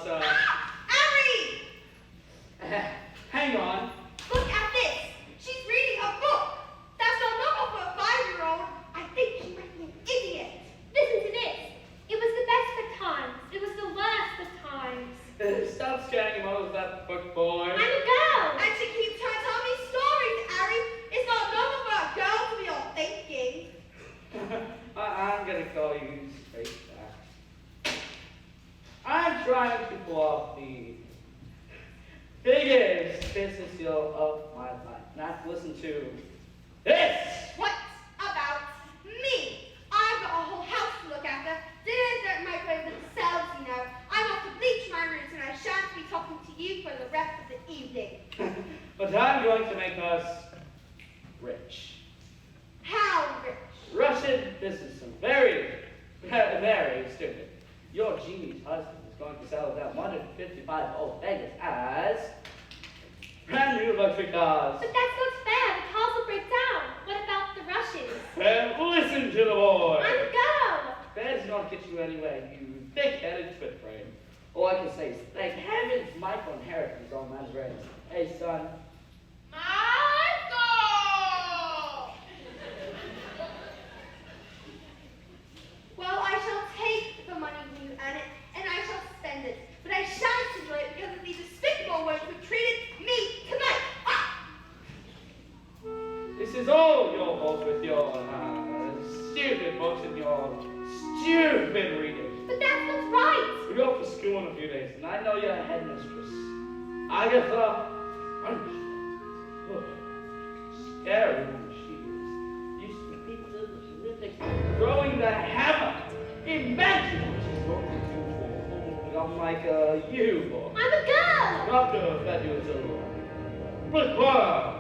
sir. Harry! Hang on. Look at this. She's reading a book. That's not normal for a 5-year-old. I think she might be an idiot. Listen to this. It was the best of times. It was the worst of times. Stop scaring him out of that book, boy. I'm a girl. And she keeps trying to tell me stories, Harry. It's not normal for a girl to be all thinking. I'm gonna call you straight back. I'm trying to pull off the biggest business deal of my life. Not listen to this. What about me? I've got a whole house to look after. Dinners don't microwave themselves, you know. I'm off to bleach my roots and I shan't be talking to you for the rest of the evening. But I'm going to make us rich. How rich? Russian businessman. Very, very stupid. Your genie's husband is going to sell down 155 old Vegas as brand new luxury cars. But that's not fair. The cars will break down. What about the Russians? And listen to the boy. I'm a girl. That's not get you anywhere, you thick-headed twit brain. All I can say is, thank heavens Michael inherited his own man's reins. Hey, son. Michael! Well, I shall take the money when you earn it, and I shall spend it. But I shan't enjoy it because of these despicable ones who treated me tonight. Ah! This is all your fault with your stupid books and your stupid reading. But that's not right. We go off to school in a few days, and I know you're a headmistress. Agatha, scary woman she is. Used to be terrific, throwing the hammer. Imagine what she's going to do for a woman like you, boy. I'm a girl. Not to bet you it's a bookworm.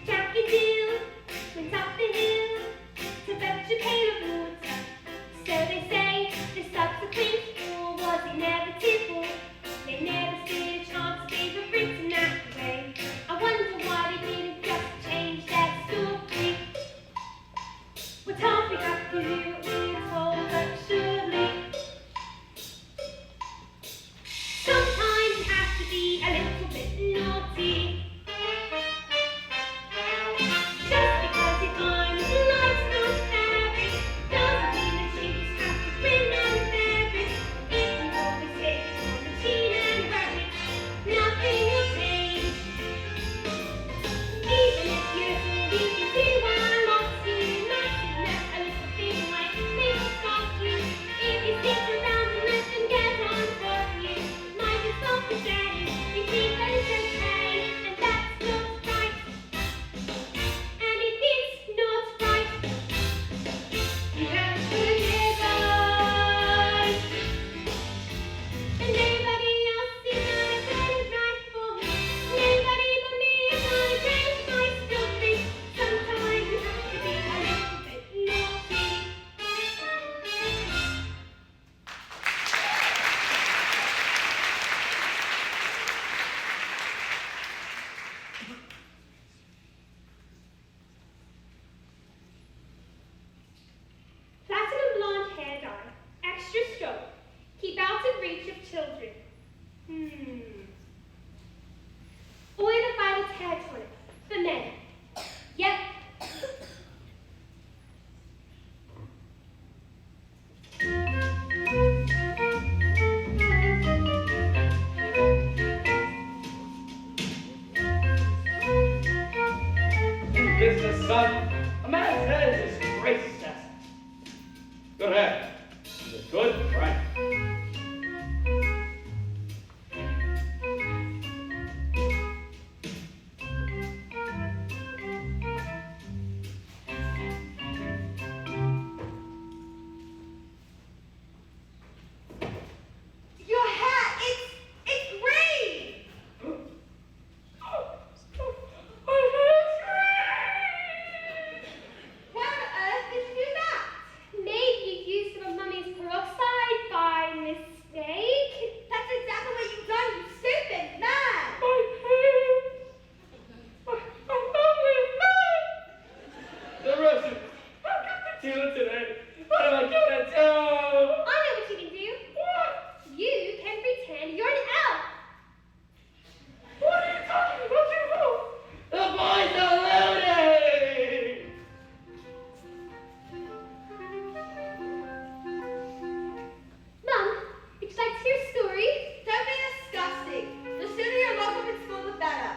Jack and Jill went up the hill to fetch a pail of water. So they say the subsequent war was inevitable. They never see do today? What am I gonna do? I know what you can do. What? You can pretend you're an elf. What are you talking about, you? The boys are loaded! Mum, would you like to hear a story? Don't be disgusting. The sooner you're locked up in school, the better.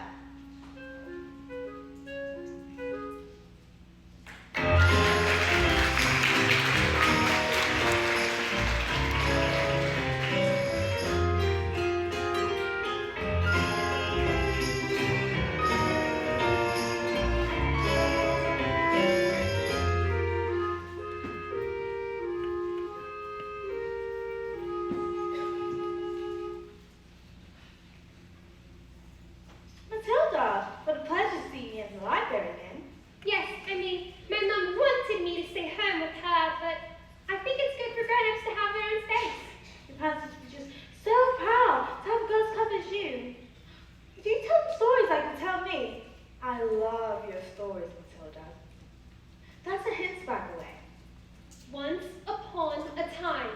Matilda, what a pleasure seeing you in the library again. Yes, I mean, my mum wanted me to stay home with her, but I think it's good for grown-ups to have their own space. Your parents would be just so proud to have a girls club as you. Do you tell them stories like you tell me? I love your stories, Matilda. That's a hint, by the way. Once upon a time,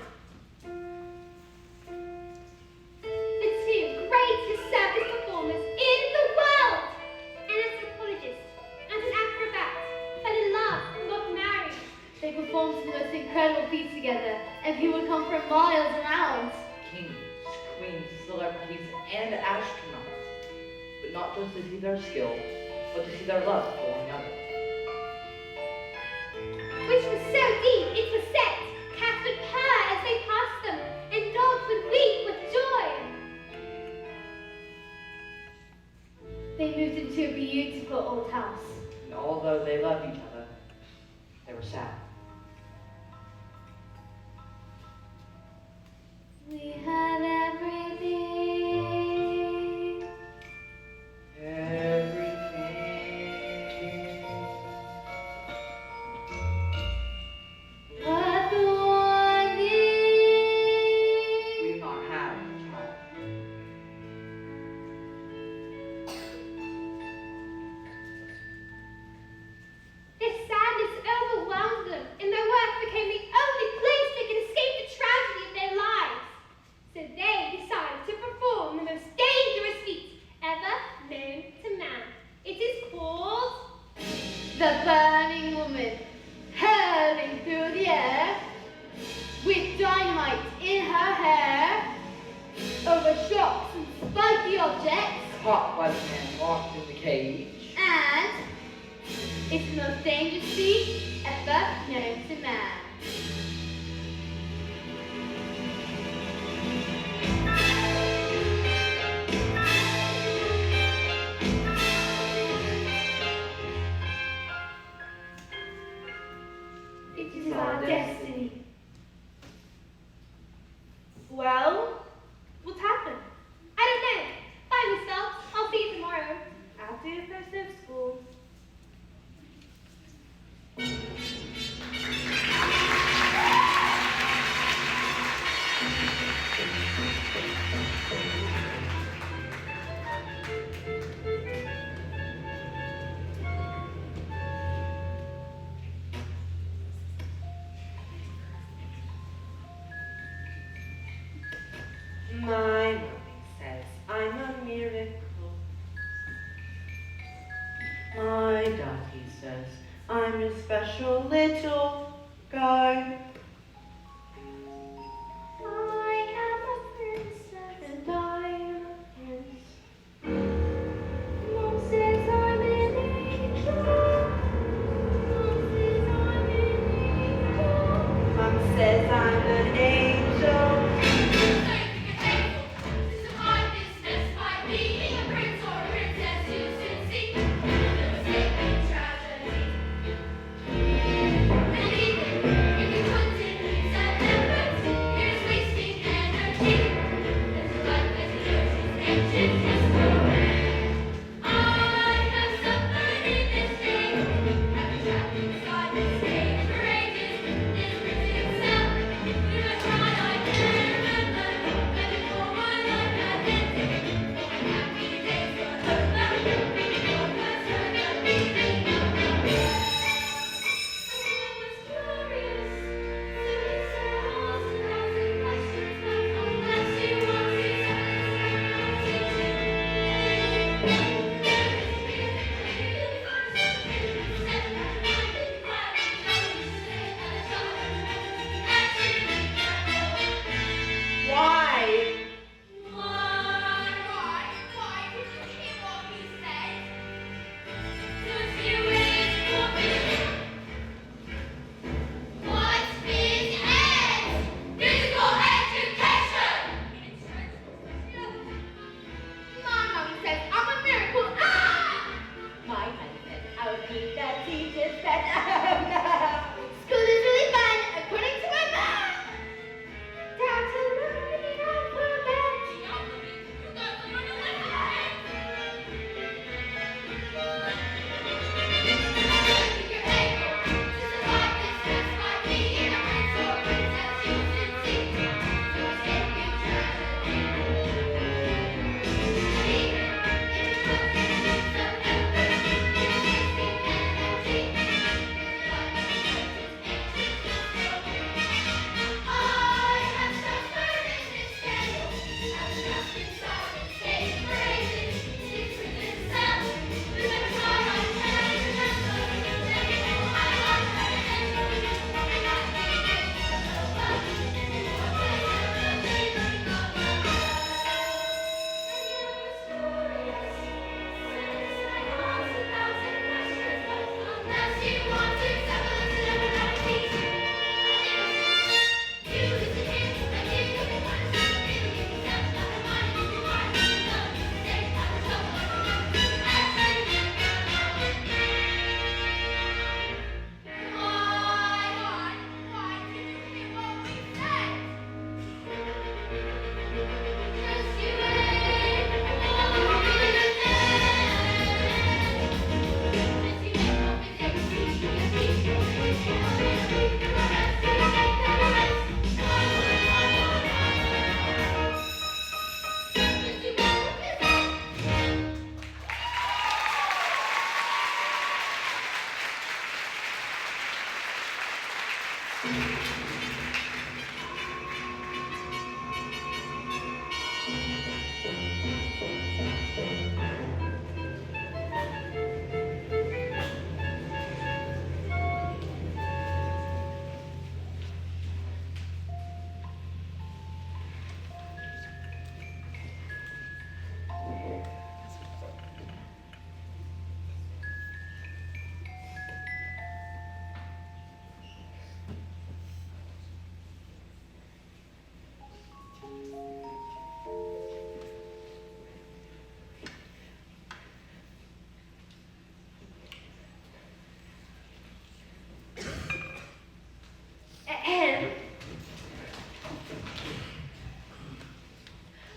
the two greatest circus performers in the world, an anthropologist and an acrobat, fell in love and got married. They performed some most incredible feats together, and people would come from miles around. Kings, queens, celebrities, and astronauts. But not just to see their skill, but to see their love for one another. Which was so deep, it was said, cats would purr as they passed them, and dogs would weep with joy. They moved into a beautiful old house. And although they loved each other, they were sad. We had everything. Everything. But the one thing. We do not have a child. This sadness overwhelmed them, and their work became the only place they could escape the tragedy of their lives. So they decided to perform the most dangerous feat ever known to man. It is called The burning woman, hurling through the air, with dynamite in her hair, over shocks and spiky objects, Caught by the man locked in the cage. and it's the most dangerous feat ever known to man. It is our destiny. Well, what happened? I don't know. Bye, Miss Phelps. I'll see you tomorrow. After your first day of school. My mommy says I'm a miracle. My daddy says I'm a special little guy. I am a princess and I am a prince. Mom says I'm an angel. Mom says I'm an angel. Mom says I'm an angel. Inside this cage for ages, this prison itself.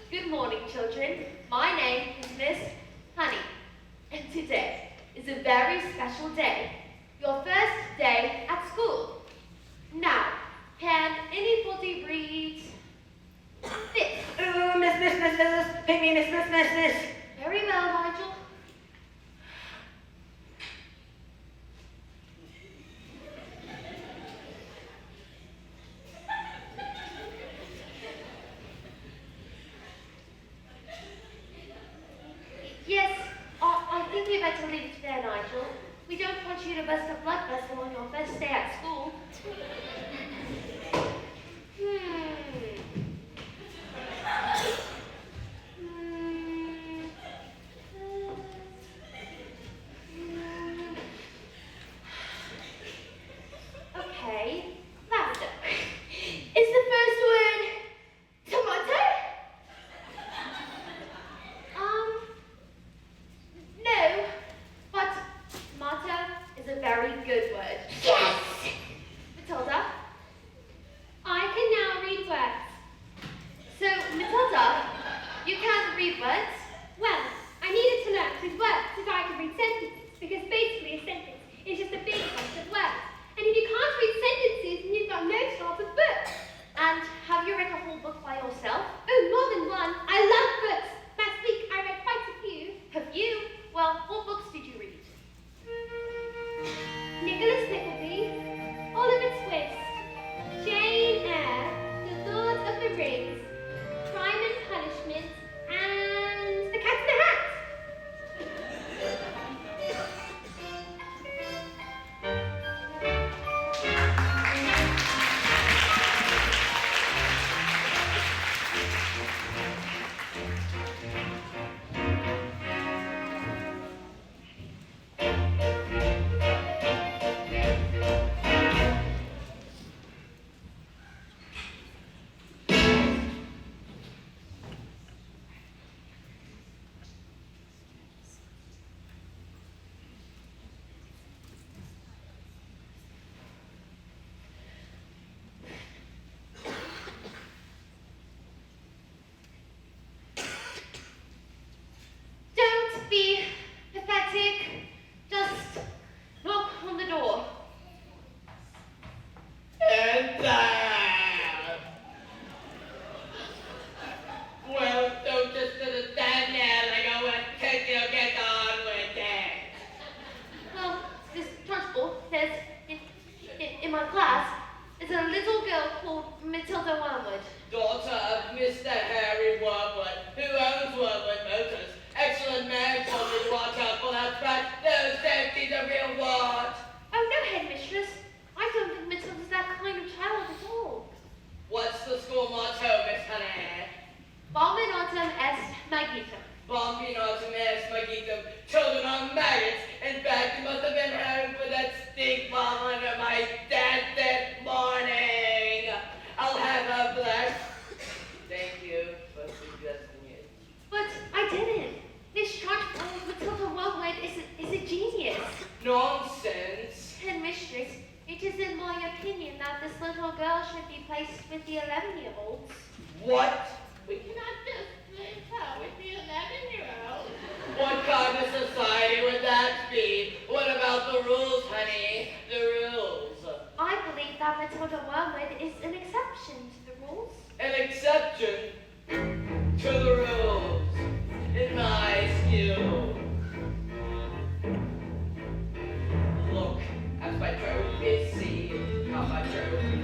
Good morning, children. My name is Miss Honey, and today is a very special day, your first day at school. Now, can anybody read this? Miss, pick me, miss. Very well, Nigel. Yes, I think we better leave it there, Nigel. We don't want you to burst a blood vessel on your first day at school. Okay, lavender. Is the first word tomato? No, but tomato is a very good word. Yes! Matilda? I can now read words. So, Matilda, you can read words? Well, I needed to learn with words so that I could read sentences, because basically a sentence is just a big bunch of words. And if you can't read sentences, then you've got no chance of books. And have you read a whole book by yourself? Oh, more than one. I love books. Last week I read quite a few. Have you? Well, what books did you read? Nicholas Nickleby, Oliver Twist, Jane Eyre, The Lord of the Rings, Crime and Punishment, and The Cat in the Hat. Don't be pathetic. Just knock on the door. Well, don't just stand there like I want to take you, get on with it. Well, this transport says in my class is a little girl called Matilda Wormwood. Daughter of Mr. Harry Wormwood, who owns Wormwood Motors. Excellent man told me to watch out for that fact. No safety's a real word. Oh no, headmistress. I don't think Matilda's that kind of child at all. What's the school motto, Miss Honey? Bombinatum est magitum. Bombinatum est magitum. Children are maggots. In fact, you must have been home for that stink bomb under my desk this morning. I'll have a black. Thank you for suggesting it. But I didn't. This transport Matilda Wormwood is a genius. Nonsense. Headmistress, it is in my opinion that this little girl should be placed with the 11-year-olds. What? We cannot just place her with the 11-year-olds. What kind of society would that be? What about the rules, honey? The rules. I believe that Matilda Wormwood is an exception to the rules. An exception to the rules, in my skill. Look, as my trophy see, how my trophy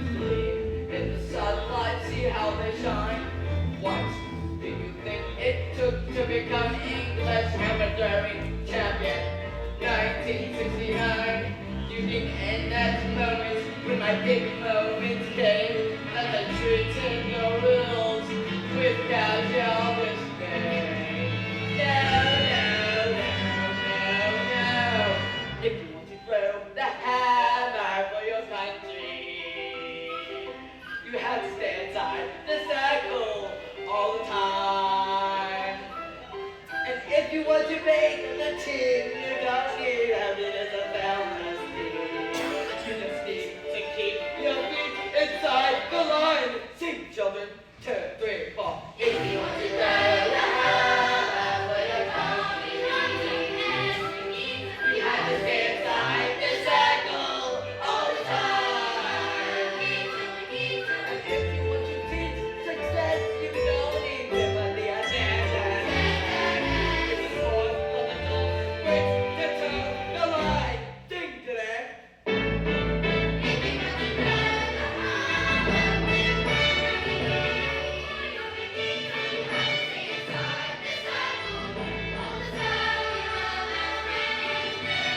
big moments came, and the treats and the rules, with casual whispering. No. If you want to throw the hammer for your country, you have to stay inside the circle all the time. And if you want to make the team, you don't need evidence of self-esteem. You just need to keep your feet inside the line. Sing, children. 2, 3, 4. If you want to throw the hammer for your country, you have to stay inside the circle all the time. And if you want to teach success, you don't need to but the attention. It's the voice of the door, breaks the toe, the line. Sing today.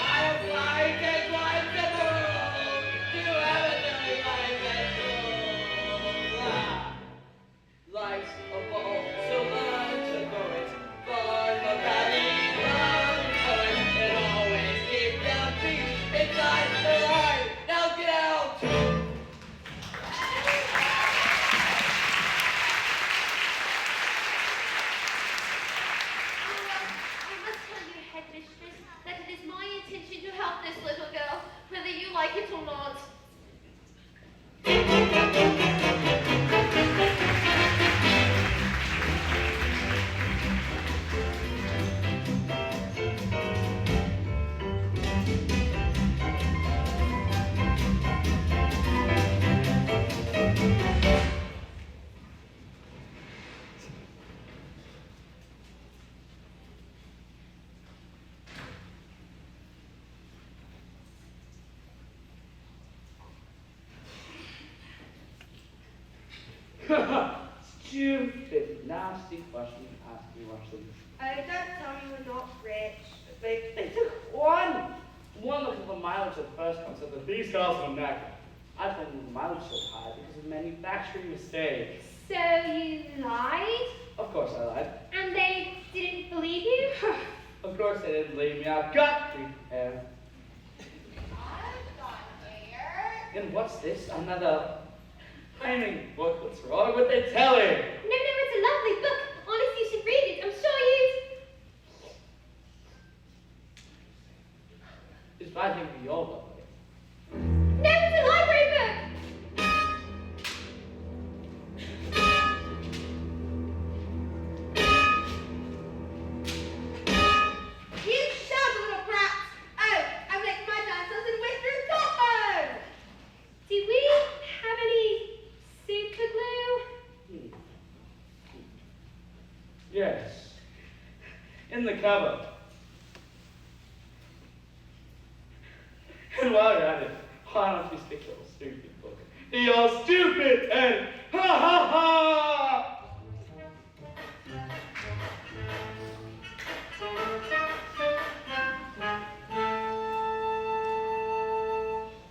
I have life and life in the world. Do everything like that rule. Life's a ball, so learn to throw it. Fun the valley, run to it. And always keep your feet inside the line. Now get out. I must tell you, headmistress, that it is my intention to help this little girl, whether you like it or not. Stupid, nasty question to ask me, Rushley. Oh, don't tell me we're not rich. They took one look at the mileage of the first one, said that these cars were knackered. I told them the mileage so high because of manufacturing mistakes. So you lied? Of course I lied. And they didn't believe you? Of course they didn't believe me. I've got repair. I've got here. And what's this? Another timing book. What's wrong with the telly? No, it's a lovely book. Honestly, you should read it. I'm sure you'd... It's I think we all love it. No, it's a library book. You shut little brats. Oh, I'm making my dinosaurs in Western Scotland. Do we have any super glue? Yes. In the cupboard. And while you're at it, why don't you stick your stupid book in your stupid head? Ha ha ha!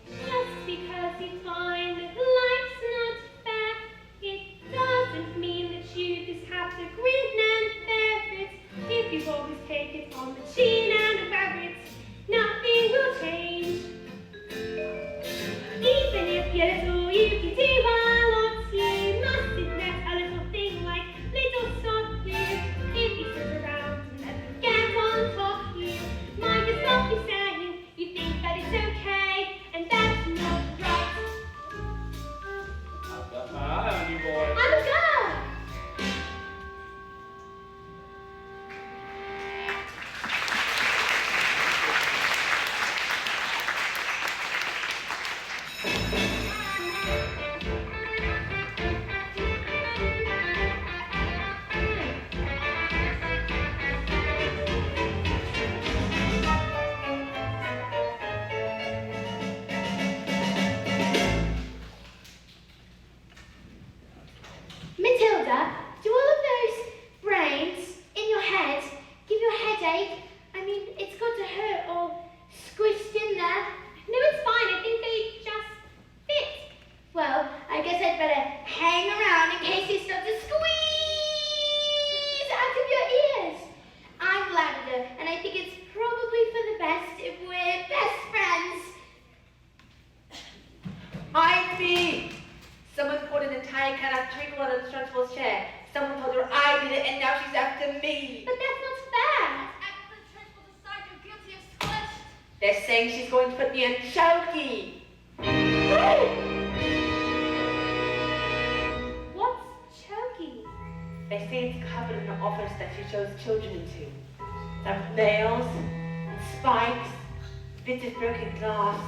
Just because you find that life's not fair, it doesn't mean that you just have to grin and bear it. If you always take it on the chin and wear it, nothing will change. Even if you're little, you can do a lot. You mustn't let a little thing like little stop you. If you sit around and let them get on top of you, mind just what you're saying. You think that it's okay, and that's not right. I've got my eye on you, boy. I'm a girl. cannot trickle under the Trunchable's chair. Someone told her I did it, and now she's after me. But that's not fair. After the Trunchbull decide you're guilty of squished. They're saying she's going to put me in chokey. What's choking? They say it's covered in the office that she shows children into. There are nails, and spikes, bits of broken glass.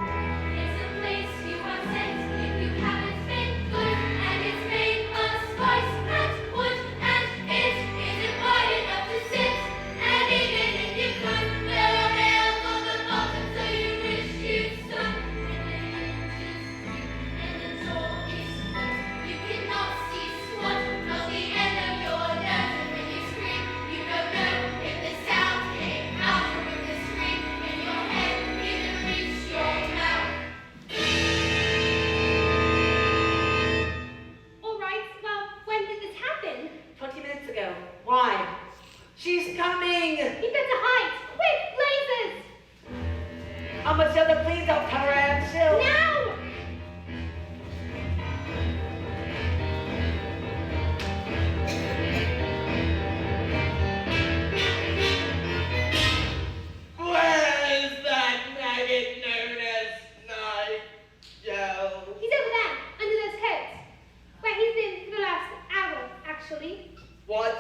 It's a place you are sent if you haven't been good, and it's made of spice and wood, and it is invited up to sit. And even if you could, there are nails on the bottom, so you wish you'd stood in the hinges, and the door is shut. You cannot see SWAT till the end of your nose, and when you scream, you don't know if the sound came out or if the scream in your head even reached your mouth. All right, well, when did this happen? 20 minutes ago. Why? She's coming! You better hide! Quick, blazes! Oh, Matilda, please don't tell her I'm chill. Now! Where is that maggot known as Nigel? He's over there, under those coats. Where he's been for the last hour, actually. What?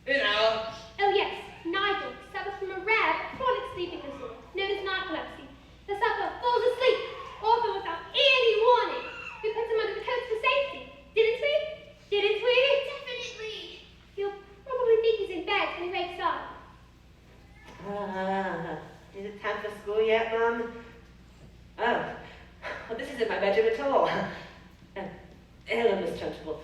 An hour? Oh yes, Nigel suffers from a rare chronic sleeping disorder known as narcolepsy. The sufferer falls asleep, often without any warning. We put him under the coats for safety, didn't we? Didn't we? Definitely. He'll probably think he's in bed when he wakes up. Is it time for school yet, Mum? Oh, well, this isn't my bedroom at all. Hello, Miss Trunchbull.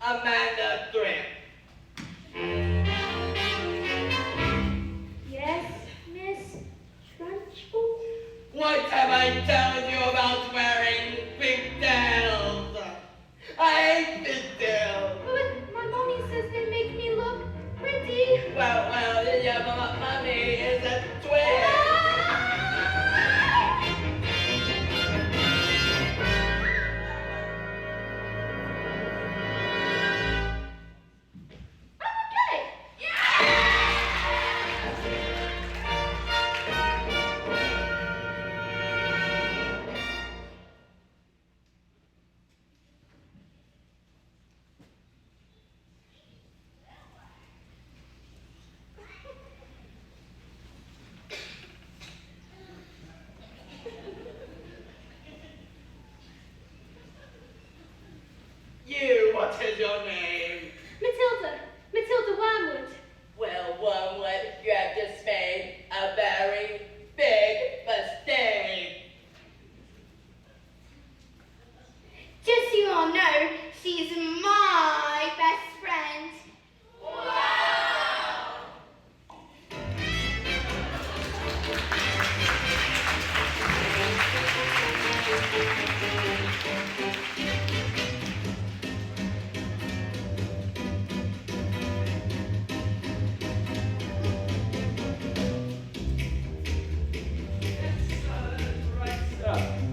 Amanda Grant. Yes, Miss Trunchbull? What have I told you about wearing pigtails? I hate pigtails. But my mommy says they make me look pretty. Well, yeah, but mommy is a twin. Okay. You, what is your name? Matilda Wormwood. Well, Wormwood, you have just made a very big mistake. Just so you all know, she's my best friend.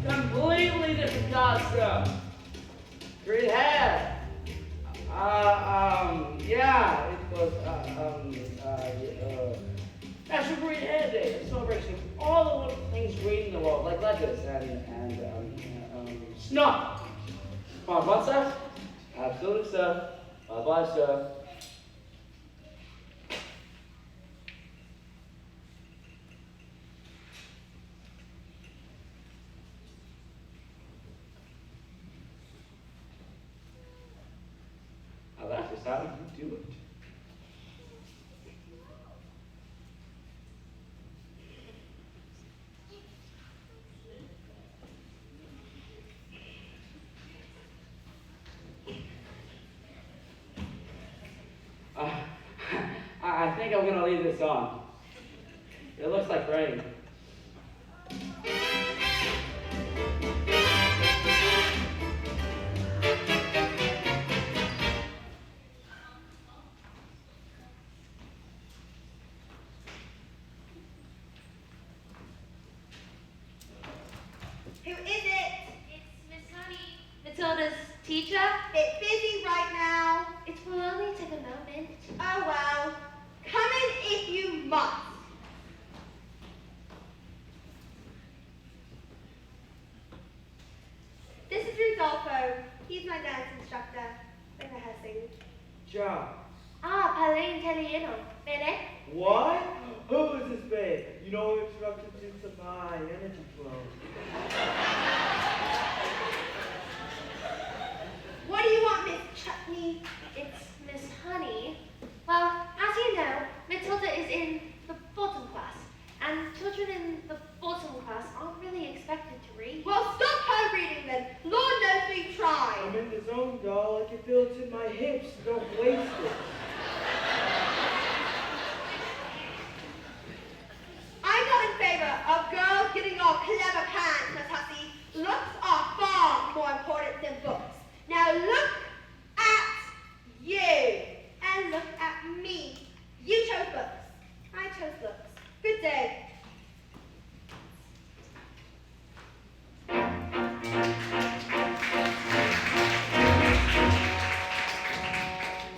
Completely different costume. Green hair. Yeah, it was, National Green Hair Day, a celebration of all the little things green in the world, like lettuce and snuff. Come on, fun stuff? Absolutely, sir. Bye-bye, sir. Now that is how you do it. I think I'm gonna leave this on. It looks like rain. Matilda's teacher. Bit busy right now. It will only take a moment. Oh well. Come in if you must. This is Rodolfo. He's my dance instructor. We're rehearsing. Ciao. Ah, parli italiano. Bene? What? Who is this babe? You know I'm interrupted due to my energy flow. What do you want, Miss Chutney? It's Miss Honey. Well, as you know, Matilda is in the bottom class, and children in the bottom class aren't really expected to read. Well, stop her reading then. Lord knows we've tried. I'm in the zone, doll. I can feel it in my hips. Don't waste it. I'm not in favor of girls getting all clever pants, Miss Hussey. Looks are far more important than books. Now look at you and look at me. You chose books. I chose looks. Good day.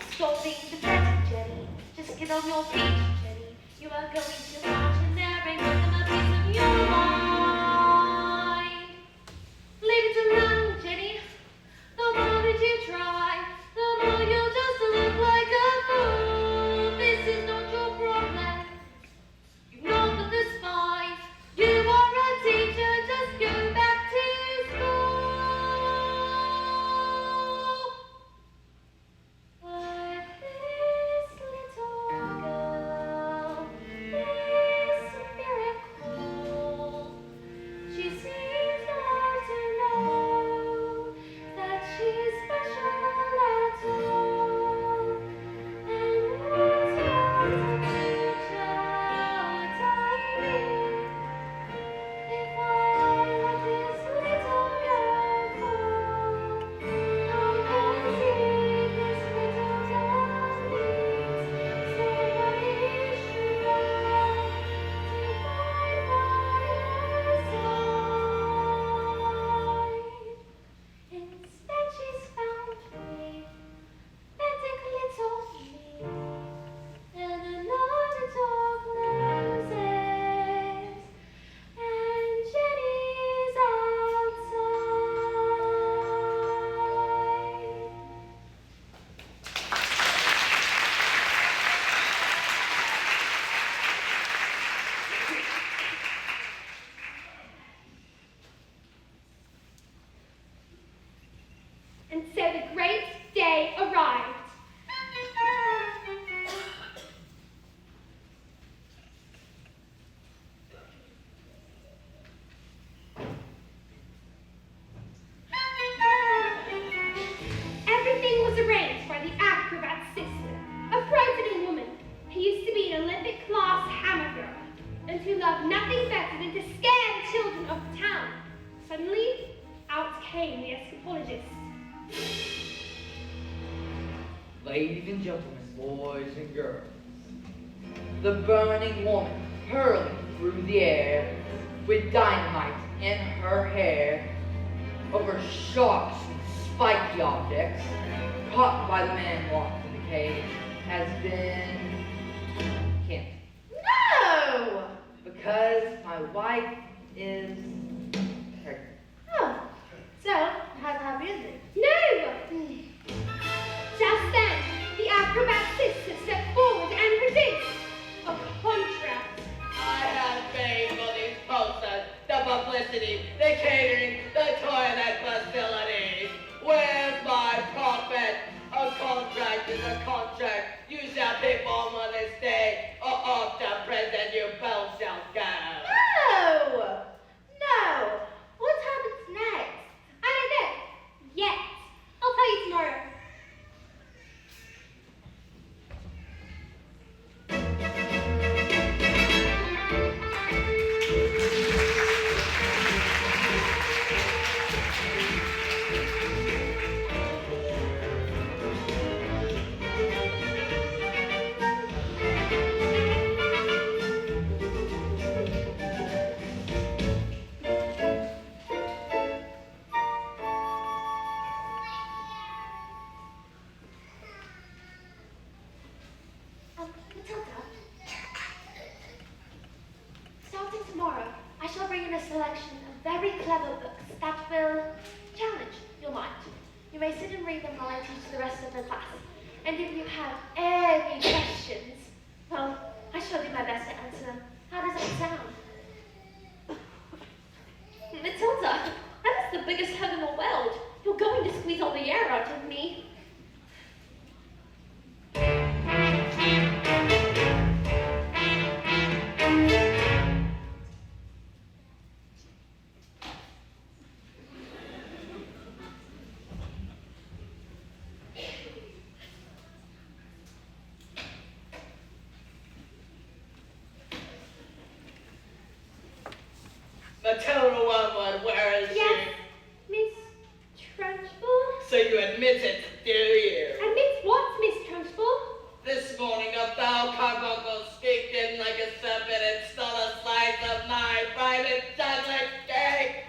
Stop being defensive, Jenny. Just get on your feet, Jenny. You are going to march in there and give them a piece of your mind. Leave it alone, Jenny. The more that you try, the more you'll just look like a fool. This is not your problem. You've not got the spice. You are a teacher, just go back to school. But this little girl, this miracle, she seems not to know that she's special at all. And what's your future? What I mean, if I let this little girl fall, I can see this little girl needs somebody strong to fight by her side. Instead she's found me, pathetic little me, and another door closes, and Jenny's outside. And so the great day arrived. Everything was arranged by the acrobat's sister, a frightening woman who used to be an Olympic class hammer thrower and who loved nothing better than to scare the children of the town. Suddenly, out came the escapologist. Ladies and gentlemen, boys and girls, the burning woman hurling through the air with dynamite in her hair over sharks and spiky objects caught by the man locked in the cage has been canceled. No! Because my wife is pregnant. Oh, so how's the happy ending? No! Just then, the acrobat sister stepped forward and produced a contract. I have paid for these posters, the publicity, the catering, the toilet facilities. Where's my profit? A contract is a contract. You shall perform on this day, or off to prison you both shall go. No! No! clever books that will challenge your mind. You may sit and read them while I teach the rest of the class. And if you have any questions, well, I shall do my best to answer them. How does that sound? Matilda, that is the biggest hug in the world. You're going to squeeze all the air out of me. Matilda Wormwood, where is Yes, she? Miss Trunchbull? So you admit it, do you? Admit what, Miss Trunchbull? This morning a foul carbuncle squeaked in like a serpent and stole a slice of my private chocolate cake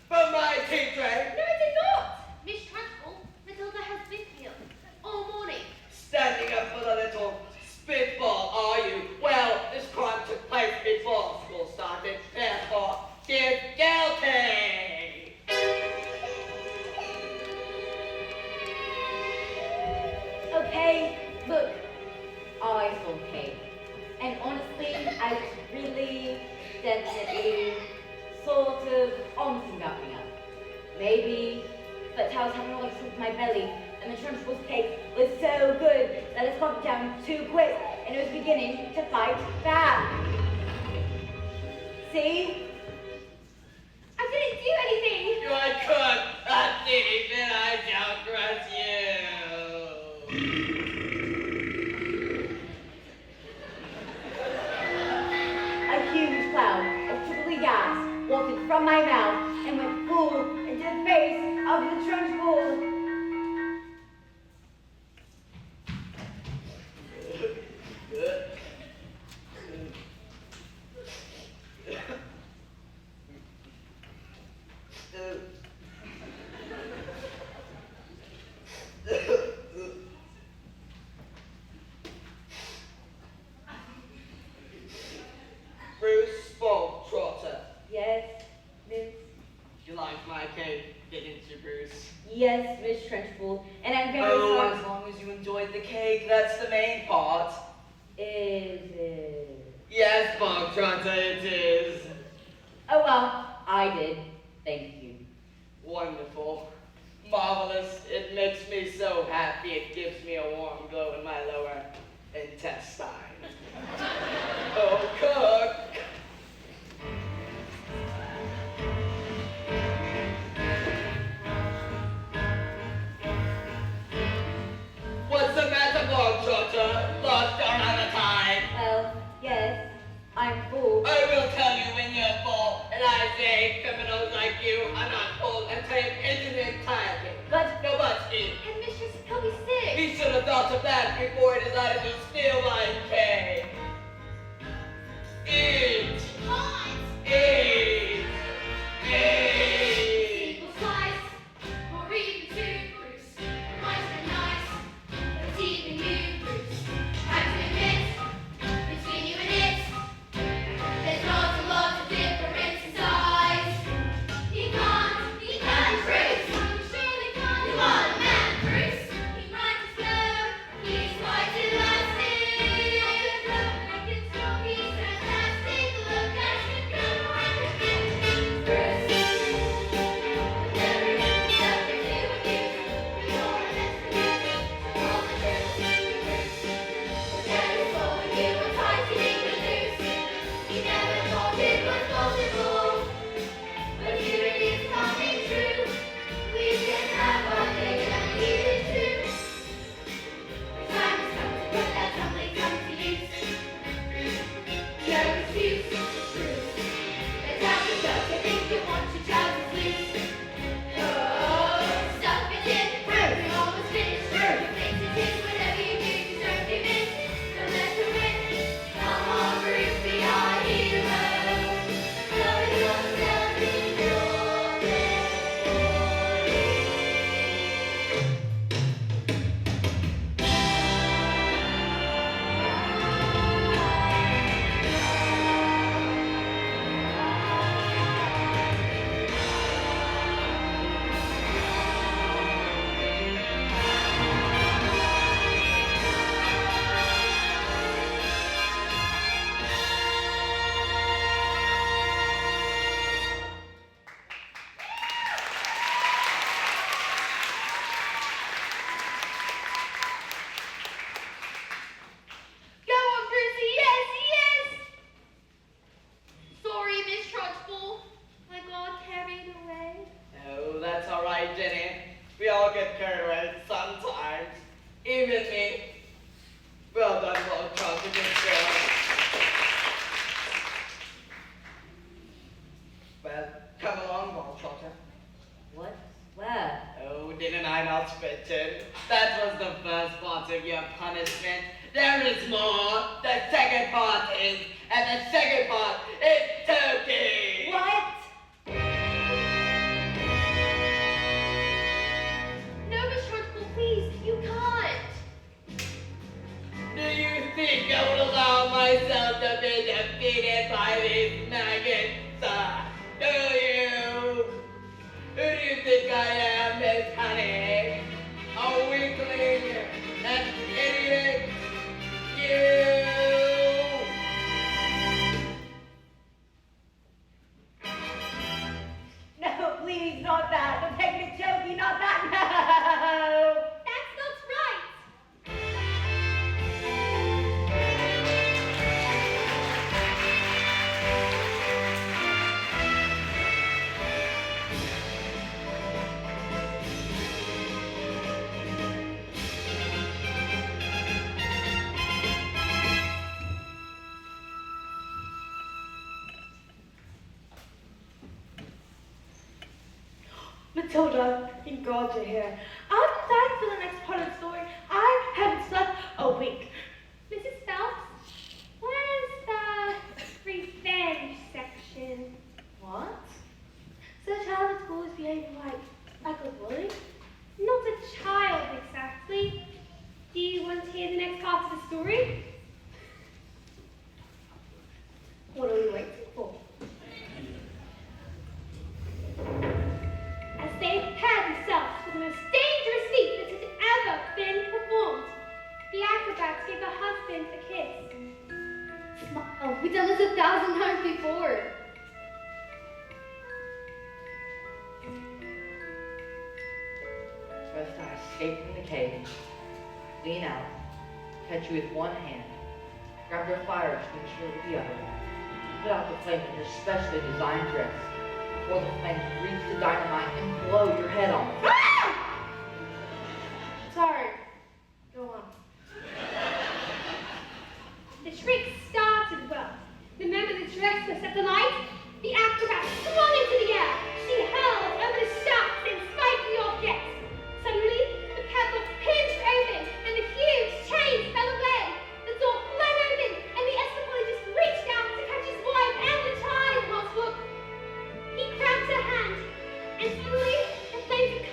from my tea tray. No, I did not! Miss Trunchbull, Matilda has been here all morning. Standing up for the little spitball, are you? Well, this crime took place before school started, therefore, she's guilty! Okay, look, I saw cake. And honestly, I was really, definitely, sort of on some nothing up. Maybe, but I was having all like soup in my belly, and the Trunchbull's cake was so good that it got down too quick, and it was beginning to fight back. See? I didn't do anything. You I could, not thinking that I shall crush you. A huge cloud of trickly gas wafted from my mouth and went full into the face of the Trunchbull. Bruce Trotter. Yes, Miss. You liked my cake, didn't you, Bruce? Yes, Miss Trunchbull, and I'm very Oh, sorry. as long as you enjoyed the cake, that's the main part. Is it? Yes, Bob Trotter, it is. Oh well, I did. Thank you. Wonderful. Marvelous. It makes me so happy. It gives me a warm glow in my lower intestine. Oh, cook. What's the matter, Bob Trotter? Lost another time. Well, yes, I'm full. I will tell you when you're full, and I say criminals like you are not full until you've eaten the entire cake. But No buts eat. And Mistress, he'll be sick. He should have thought of that before he decided to steal my cake. Eat! Eat! Eat! Single slice, or even two, Bruce. Might be nice, but even you, Bruce. Have to admit, between you and it, there's not a lot of difference in size. You can't, Bruce. You surely can't. You are the man, Bruce. He might be slow, he's quite elastic. right, Jenny. We all get carried away sometimes. Even me. Well done, Paul Charles. Good job. Well, come along, Wall Trotter. What? Where? Oh, didn't I not spit it? That was the first part of your punishment. There is more. The second part is, and the second part is turkey. What? No, Miss Trunchbull, please, you can't. Do you think I will allow myself to be defeated by these maggots? Do you? Who do you think I am, Miss Honey? A weakling? An idiot? You? No, please, not that. Don't take me joking, not that. No. That's not right. Matilda, thank God you're here. I'm excited for the next part of the story. I haven't slept a week. Mrs. Phelps, where's the revenge section? What? So a child at school is behaving like a bully? Not a child exactly. Do you want to hear the next part of the story? What are we waiting for? As they prepared themselves for the most dangerous feat that had ever been performed, the acrobats gave her husband a kiss. Smile. We've done this 1,000 times before. First I escape from the cage, lean out, catch you with one hand, grab your fire extinguisher with the other, put out the flame in your specially designed dress, before the flame reach the dynamite and blow your head off. Sorry. Go on. The trick started well. The moment the dress was set alight, the acrobat swung into the air. She hurled over the shafts and spiky objects. Suddenly, the padlock pinched open and the huge chains fell away. The door flung open and the escapologist reached out to catch his wife and the child. He grabbed her hand and suddenly the flames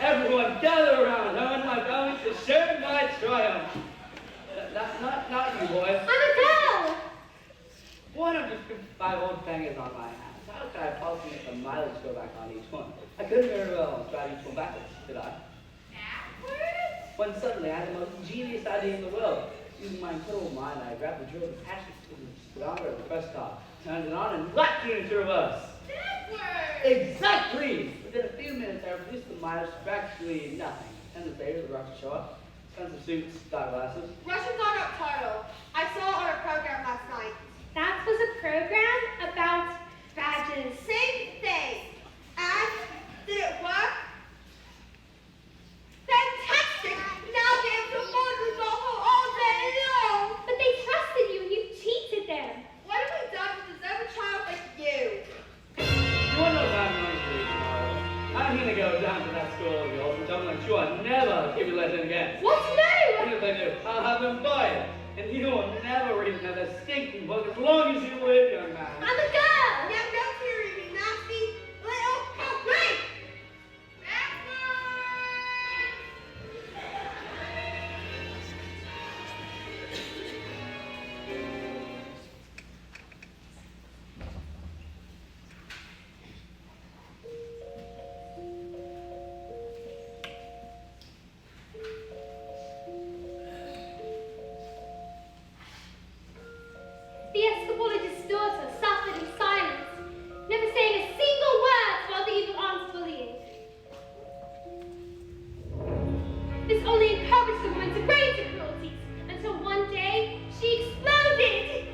Everyone gather around. How am I going to share my triumph? Not you, boys. I'm a girl! Why don't you put 5 old fingers on my hands? How could I possibly make the mileage go back on each one? I couldn't very well drive each one backwards, did I? Backwards? When suddenly I had the most genius idea in the world. Using my incredible mind, I grabbed the drill, attached it to the speedometer of the press car, turned it on, and whacked it into reverse. Backwards! Exactly! Within a few minutes, I reduced the mileage to practically nothing. 10 minutes later, the rush was short. Expensive suits, dark glasses. Russian got up title. I saw it on a program last night. That was a program about badges. Same thing. And did it work? Fantastic! Now they have to models all day long. But they trusted you and you cheated them. What have we done to deserve a child like you? You want to know what I'm going to do tomorrow? I'm going to go down to that school of yours and tell them that you will never give your lesson again. What? No! Even if they do, I'll have them fired. And you will never read another stinking book as long as you live, young man. I'm a girl! Now don't you read me, nasty little puppy! The escapologist's daughter suffered in silence, never saying a single word while the evil aunt's bullying. This only encouraged the woman to greater cruelties, until one day she exploded!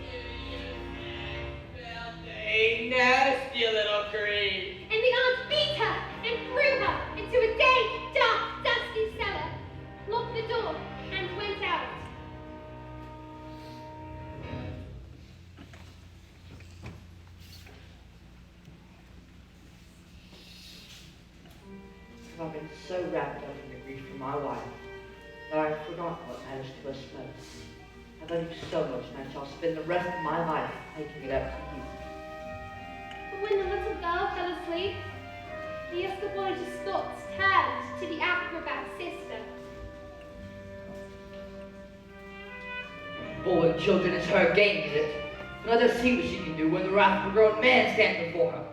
Filthy, nasty little creep. And the aunt beat her and threw her into a dank, dark, dusty cellar, locked the door, and went out. I've been so wrapped up in the grief for my wife that I forgot what matters to us most. I love you so much, and I shall spend the rest of my life making it up to you. But when the little girl fell asleep, the escapologist's thoughts turned to the acrobat's sister. Bullying children is her game, is it? Let her see what she can do when the wrath of a grown man stands before her.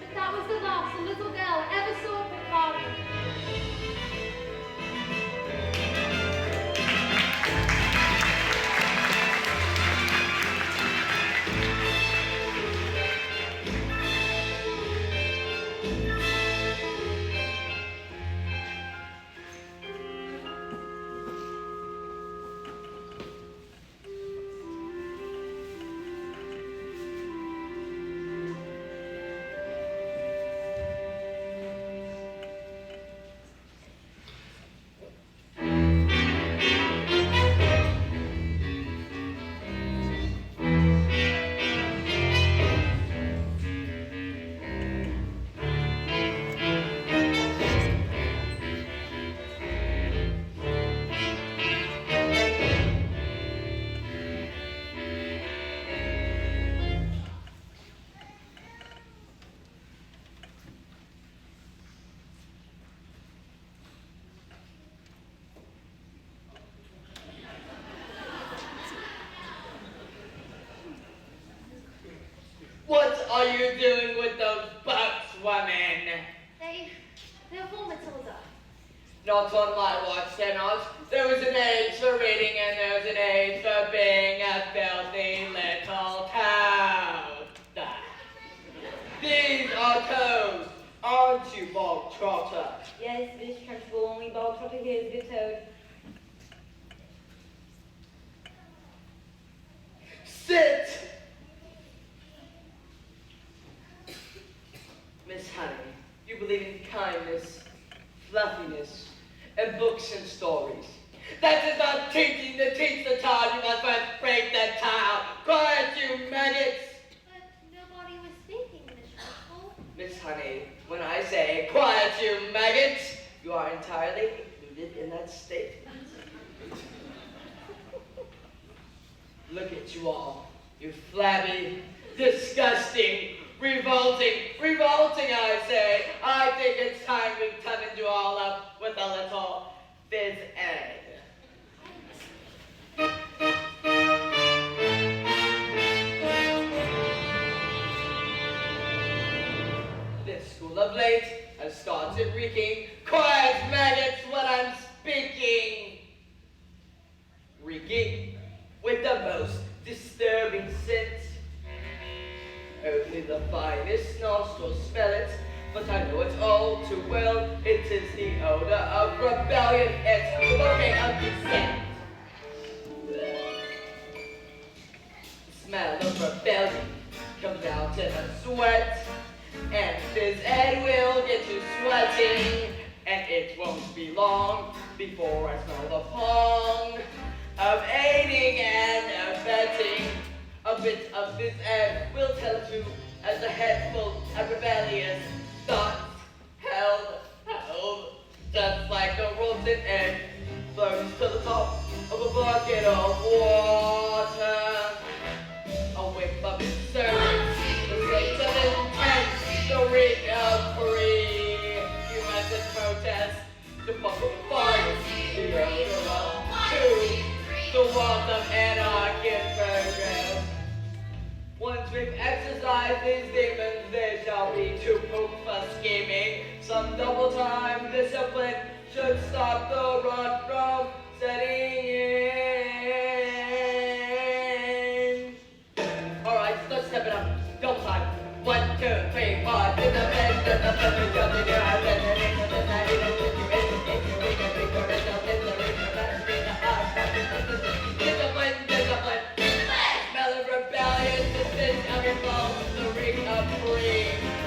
But that was the last the little girl ever saw of her father. What are you doing with those bucks, woman? They're for Matilda. Not on my watch, they're not. There was an age for reading and there's an age for being a filthy little cow. These are toes, aren't you, Bog Trotter? Yes, this Trunchbull, only Bog Trotter here is good toad. Sit! believe in kindness, fluffiness, and books and stories. That is not teaching. To teach the child, you must first break the child. Quiet, you maggots! But nobody was speaking, Miss Russell. Miss Honey, when I say quiet, you maggots, you are entirely included in that statement. Look at you all, you flabby, disgusting, revolting, I say. I think it's time we toughened you all up with a little phys ed. This school of late has started reeking. Quiet, maggots, what I'm speaking. Reeking with the most disturbing scent. Only the finest nostrils smell it, but I know it all too well. It is the odor of rebellion. It's the bouquet of dissent. The smell of rebellion comes out in a sweat, and phys ed will get you sweating, and it won't be long before I smell the pong of aiding and abetting. A bit of phys ed will tell you as a head full of rebellious thoughts held, just like a roasted egg floats to the top of a bucket of water. A whiff of insurance, the state of intent, the reek of free. You mustn't protest the fucking fire, the odor of truth, the walls of anarchist progress. Once we've exercised these demons, they shall be too poop for scheming. Some double time discipline should stop the rot from setting in. Alright, let's step it up. Double time. 1, 2, 3, 4. To the bed, to the bed, jumping there. I said the name of the night. Discipline. Smell of rebellion, the stench of your bones, the reek of free.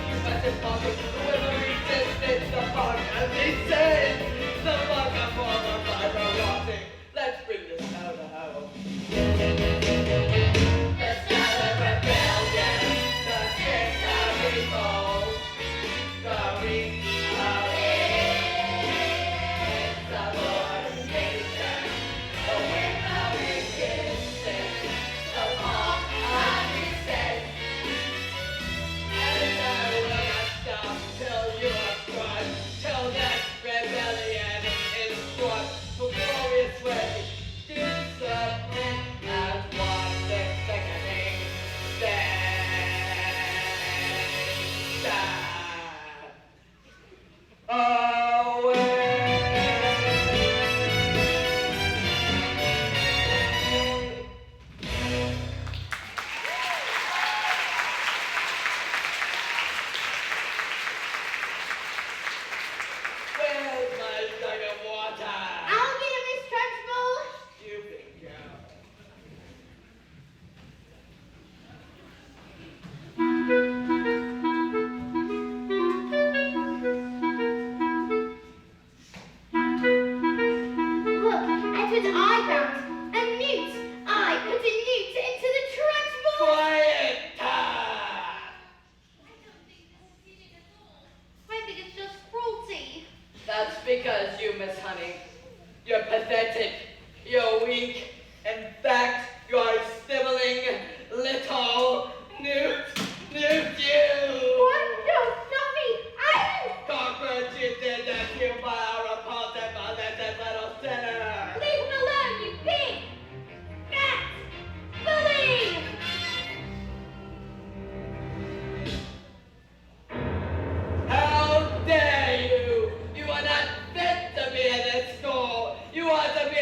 You must have fallen with the resistance, the funk of descent, the funk of all the fiber rotting. Let's bring this out of home. The smell of rebellion, the stench of revolt, the reek of insubordination, the wind of resistance, the funk of dissent. And I will not stop till you are crushed, till that rebellion is struck. The glorious way, discipline as one sickening Where's my jug of water? I'll get it, Miss Trunchbull. Stupid girl. Look at what I found. A newt. I put a newt into the Trunchbull. Quiet! I think it's just cruelty. That's because you, Miss Honey, you're pathetic, you're weak, in fact, you are sniveling little newt you! What? No, not me. I didn't. Cockroach, you did that, you vile, repulsive, malicious little sinner! Leave him alone, you pig! Cat! Bully! How dare you! You are not fit to be in this school! You are to be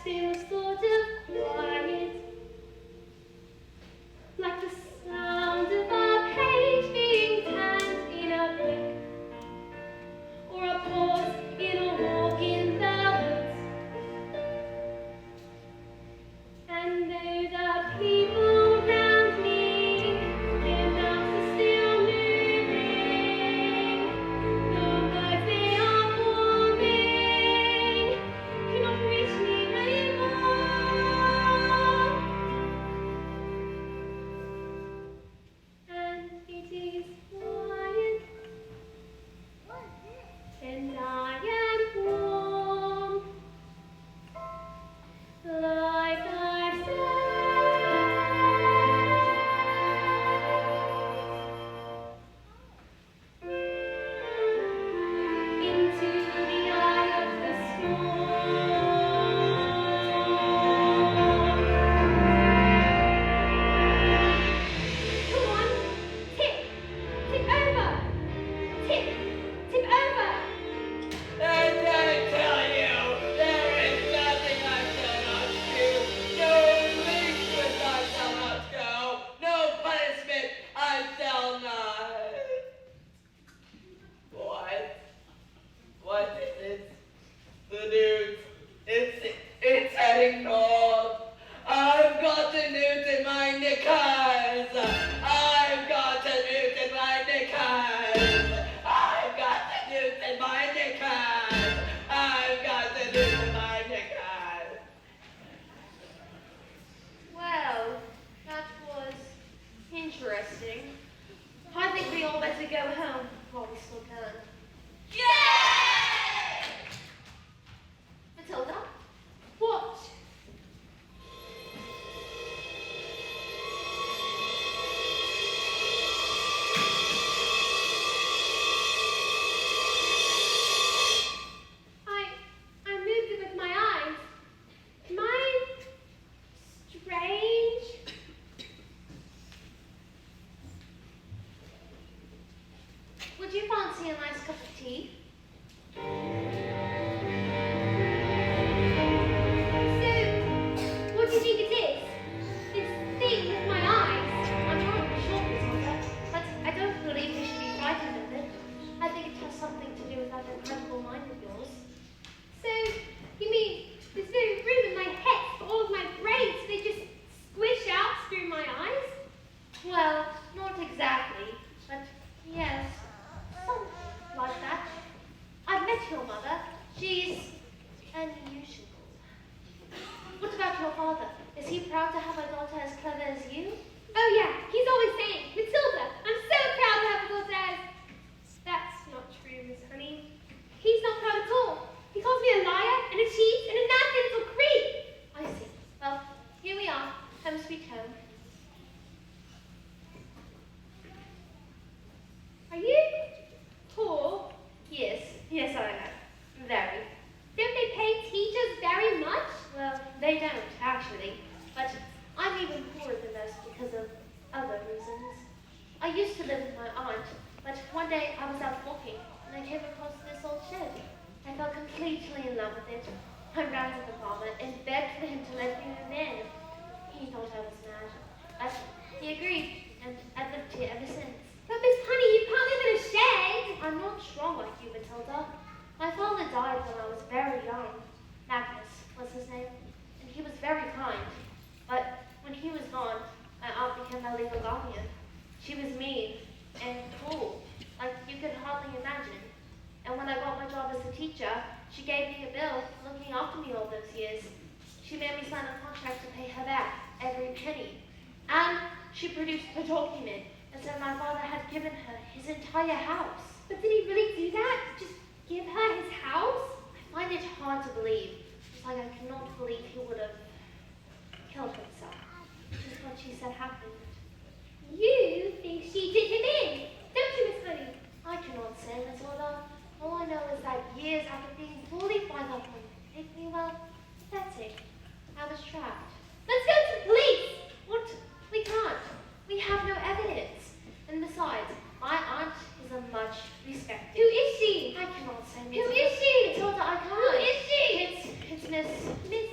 in a sort of quiet, like the sound of a page being turned in a book, or a pause in a walk in the woods. And though the people round me, their mouths are still moving, the words they are forming cannot reach me anymore. And it is quiet, and I am warm, like I've into the eye of the storm. Come on, tip, tip over, tip, tip over. And I tell you, there is nothing I shall not do, no leash which I shall not go, no punishment I shall not. What is it? The news. It's heading north. I've got the news in my knickers. I've got the news in my knickers. I've got the news in my knickers. I've got the news in my knickers. Well, that was interesting. I think we all better go home while we still can. Yay! Matilda? What? I moved it with my eyes. Am I strange? Would you fancy a nice cup of tea? So, what do you think it is? This thing with my eyes? I'm not sure, Matilda, but I don't believe we should be frightened of it. I think it has something to do with that incredible mind of yours. So, you mean there's no room in my head for all of my brains, so they just squish out through my eyes? Well, not exactly, but yes, something like that. I've met your mother. She's unusual. What about your father? Is he proud to have a daughter as clever as you? Oh yeah, he's always saying, Matilda, I'm so proud to have a daughter as... That's not true, Miss Honey. He's not proud at all. He calls me a liar and a cheat and a nasty little creep. I see. Well, here we are. Home sweet home. Are you poor? Yes, yes, I know. Very. Don't they pay teachers very much? Well, they don't, actually. But I'm even poorer than most because of other reasons. I used to live with my aunt, but one day I was out walking and I came across this old shed. I fell completely in love with it. I ran to the farmer and begged for him to let me move in. He thought I was mad, but he agreed, and I've lived here ever since. But Miss Honey, you can't live in a shed. I'm not strong like you, Matilda. My father died when I was very young. Magnus was his name, and he was very kind. But when he was gone, my aunt became my legal guardian. She was mean and cruel, like you could hardly imagine. And when I got my job as a teacher, she gave me a bill for looking after me all those years. She made me sign a contract to pay her back every penny. And she produced a document that said my father had given her his entire house. But did he really do that? Just give her his house? I find it hard to believe. It's like I cannot believe he would have killed himself. Which is what she said happened. You think she did him in, don't you, Miss Honey? I cannot say, Matilda. All I know is that years after being bullied by that one, made me, well, pathetic. I was trapped. Let's go to the police. What? We can't. We have no evidence. And besides, my aunt is a much respected. Who is she? I cannot say, Who is she? Matilda, I can't. Who is she? It's Miss. Miss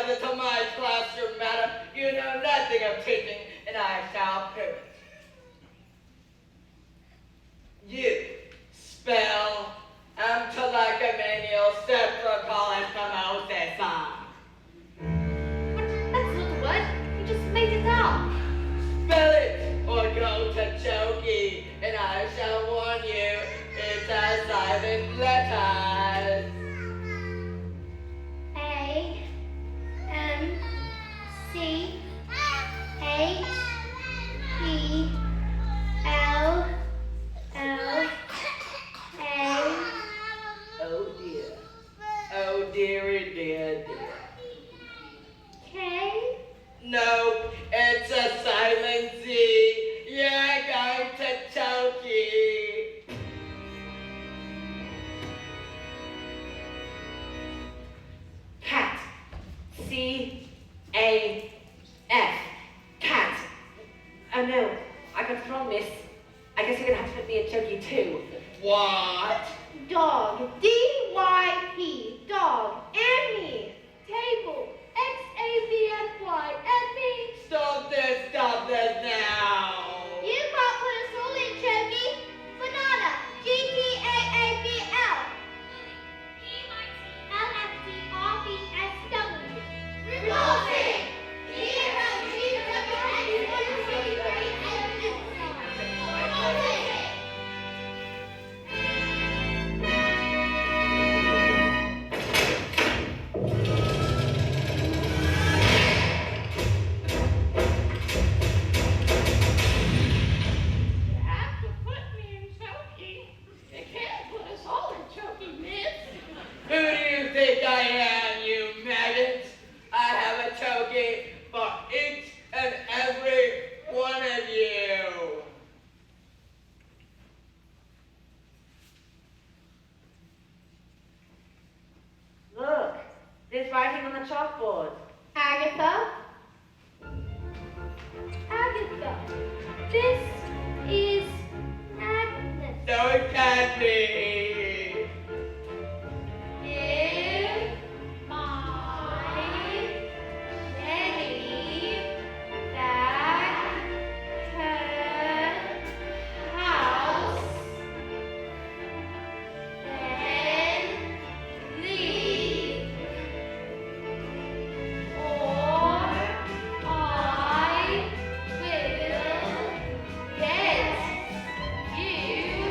whether to my classroom matter. You know nothing of teaching, and I shall prove it. You spell amtalacomanial septrocolestomoses. That's not a word. You just made it up. Spell it or go to chokey, and I shall warn you it has silent letters. A M C H E L L A. Oh dear. Oh dearie dear dear. K. Nope, it's a silent Z. You're going to chokey. Cat. C-A-F. Cat. Oh no, I got it wrong, miss. I guess you're gonna have to put me in chokey too. What? Dog. D-Y-P. Dog. Annie. Table. X-A-B-F-Y. And me. Stop this now. You can't put us all in, Chokey. Banana. G-T-A-A-B-L. L-F-D-R-B-S-W. Revolting. Who do you think I am, you maggots? I have a chokey for each and every one of you. Look, there's writing on the chalkboard. Agatha. Agatha. This is Agnes. No, it can't be. Give my Jenny back her house, then leave, or I will get you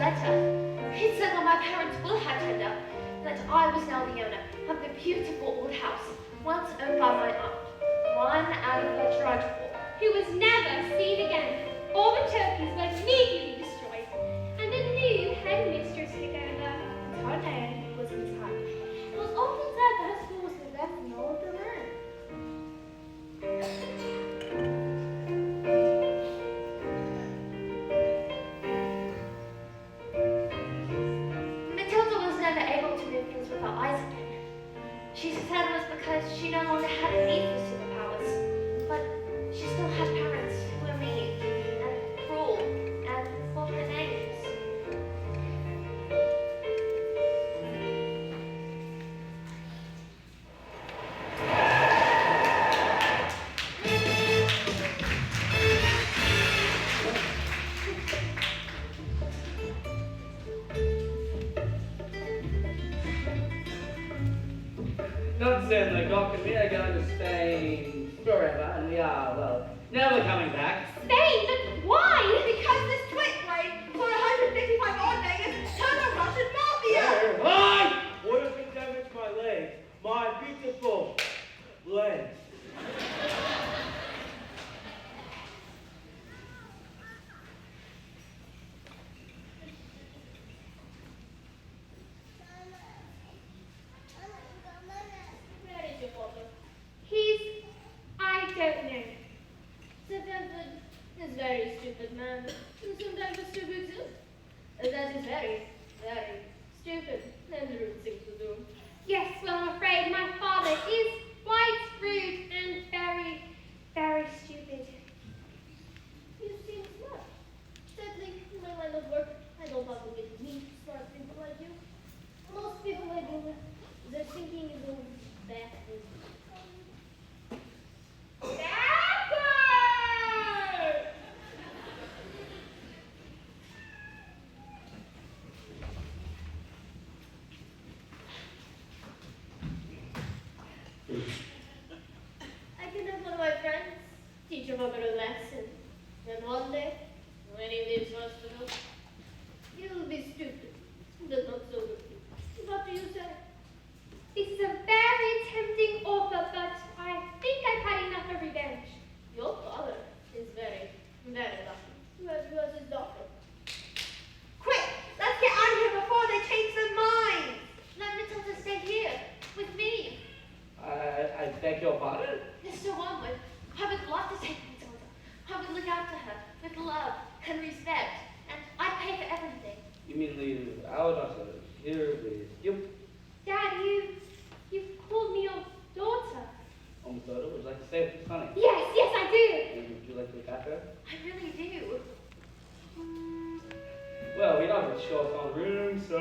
letter. It said that my parents will have turned up, that I was now the owner of the beautiful old house, once owned by my aunt, one out of her trudge pool. Who was never seen again. All the turkeys were immediately destroyed, and a new headmistress took over. Her name was Matilda. It was often said that her school was the best in all of the land. Matilda was never able to do things with her eyes again. She said it was because she no longer had a need for superpowers, but she still had parents who were mean and cruel and full of names. Not certainly, God, we are going to Spain forever, and we are, well, never coming back. Spain, but why? Because this twit brain for 155 odd Vegas turned a Russian mafia! Why? What if it damaged my legs? My beautiful legs. Where is your father? I don't know. Sometimes is very stupid man, and sometimes it's stupid too. And that is very, very stupid and rude thing to do. Yes, well, I'm afraid my father is quite rude and very, very stupid. You seem smart. Sadly, in my line of work, I don't want to get meet smart people like you. Most people I deal with, their thinking is all bad. I can have one of my friends teach him a better lesson. Then one day, when he leaves hospital, he'll be stupid, but not so good. What do you say? This is a very tempting offer, but I think I've had enough of revenge. Your father is very, very lucky. Where was his doctor? Quick, let's get out of here before they change their minds! Let Matilda stay here with me. I beg your pardon? Mr. Wormwood, I would love to take Matilda. I would look after her with love and respect, and I'd pay for everything. You mean leave our daughter here with you? Dad, you've called me your daughter. Oh, Matilda, would you like to stay with us, honey? Yes, I do. And would you like to look after her? I really do. Well, we don't have a short on room, so